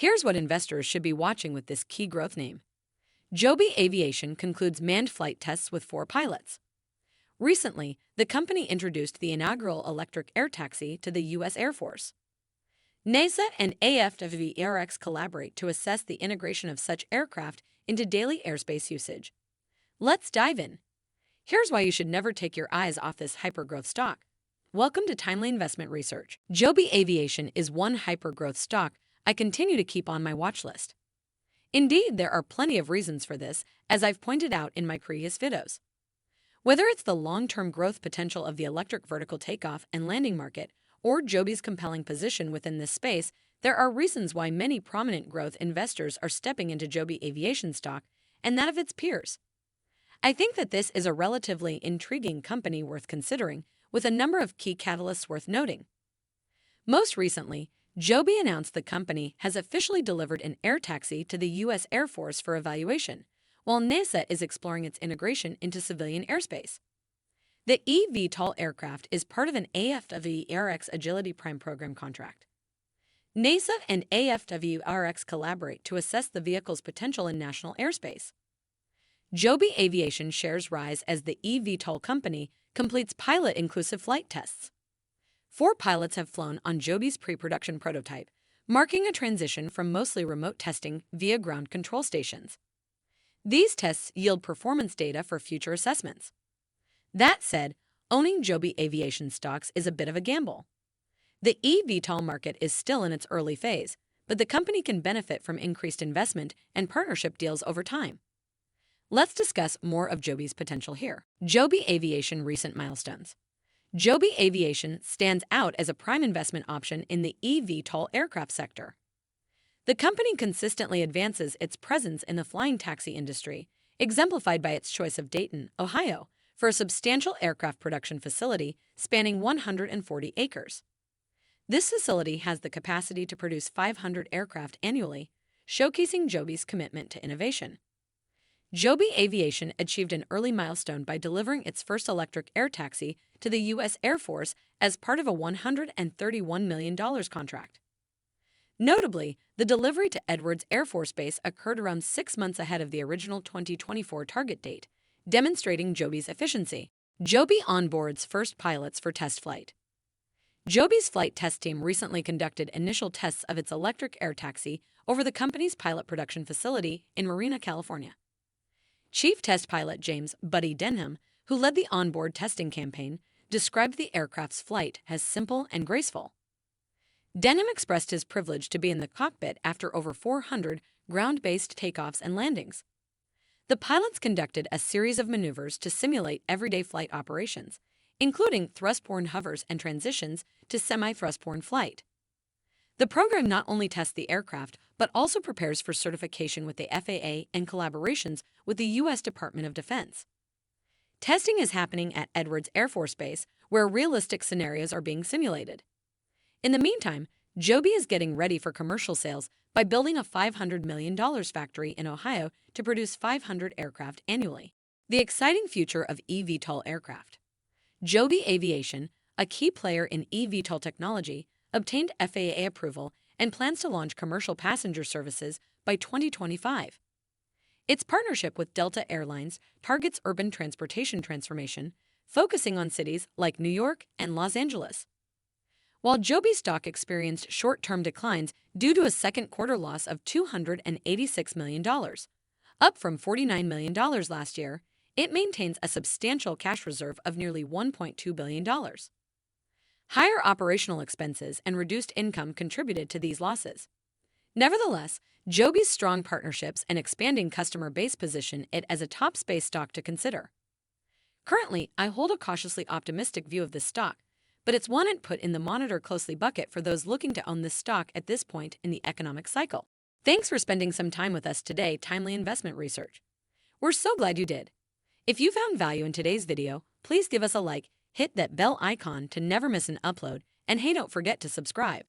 Here's what investors should be watching with this key growth name. Joby Aviation concludes manned flight tests with 4 pilots. Recently, the company introduced the inaugural electric air taxi to the U.S. Air Force. NASA and AFWERX collaborate to assess the integration of such aircraft into daily airspace usage. Let's dive in. Here's why you should never take your eyes off this hypergrowth stock. Welcome to Timely Investment Research. Joby Aviation is one hypergrowth stock I continue to keep on my watch list. Indeed, there are plenty of reasons for this, as I've pointed out in my previous videos. Whether it's the long-term growth potential of the electric vertical takeoff and landing market, or Joby's compelling position within this space, there are reasons why many prominent growth investors are stepping into Joby Aviation stock and that of its peers. I think that this is a relatively intriguing company worth considering, with a number of key catalysts worth noting. Most recently, Joby announced the company has officially delivered an air taxi to the U.S. Air Force for evaluation, while NASA is exploring its integration into civilian airspace. The eVTOL aircraft is part of an AFWERX Agility Prime program contract. NASA and AFWERX collaborate to assess the vehicle's potential in national airspace. Joby Aviation shares rise as the eVTOL company completes pilot-inclusive flight tests. 4 pilots have flown on Joby's pre-production prototype, marking a transition from mostly remote testing via ground control stations. These tests yield performance data for future assessments. That said, owning Joby Aviation stocks is a bit of a gamble. The eVTOL market is still in its early phase, but the company can benefit from increased investment and partnership deals over time. Let's discuss more of Joby's potential here. Joby Aviation recent milestones. Joby Aviation stands out as a prime investment option in the eVTOL aircraft sector. The company consistently advances its presence in the flying taxi industry, exemplified by its choice of Dayton, Ohio, for a substantial aircraft production facility spanning 140 acres. This facility has the capacity to produce 500 aircraft annually, showcasing Joby's commitment to innovation. Joby Aviation achieved an early milestone by delivering its first electric air taxi to the U.S. Air Force as part of a $131 million contract. Notably, the delivery to Edwards Air Force Base occurred around 6 months ahead of the original 2024 target date, demonstrating Joby's efficiency. Joby onboards first pilots for test flight. Joby's flight test team recently conducted initial tests of its electric air taxi over the company's pilot production facility in Marina, California. Chief Test Pilot James "Buddy" Denham, who led the onboard testing campaign, described the aircraft's flight as simple and graceful. Denham expressed his privilege to be in the cockpit after over 400 ground-based takeoffs and landings. The pilots conducted a series of maneuvers to simulate everyday flight operations, including thrust-borne hovers and transitions to semi-thrust-borne flight. The program not only tests the aircraft, but also prepares for certification with the FAA and collaborations with the U.S. Department of Defense. Testing is happening at Edwards Air Force Base, where realistic scenarios are being simulated. In the meantime, Joby is getting ready for commercial sales by building a $500 million factory in Ohio to produce 500 aircraft annually. The exciting future of eVTOL aircraft. Joby Aviation, a key player in eVTOL technology, obtained FAA approval and plans to launch commercial passenger services by 2025. Its partnership with Delta Airlines targets urban transportation transformation, focusing on cities like New York and Los Angeles. While Joby stock experienced short-term declines due to a second quarter loss of $286 million, up from $49 million last year, it maintains a substantial cash reserve of nearly $1.2 billion. Higher operational expenses and reduced income contributed to these losses. Nevertheless, Joby's strong partnerships and expanding customer base position it as a top space stock to consider. Currently, I hold a cautiously optimistic view of this stock, but it's one I'd put in the monitor closely bucket for those looking to own this stock at this point in the economic cycle. Thanks for spending some time with us today, Timely Investment Research. We're so glad you did. If you found value in today's video, please give us a like, hit that bell icon to never miss an upload, and hey, don't forget to subscribe.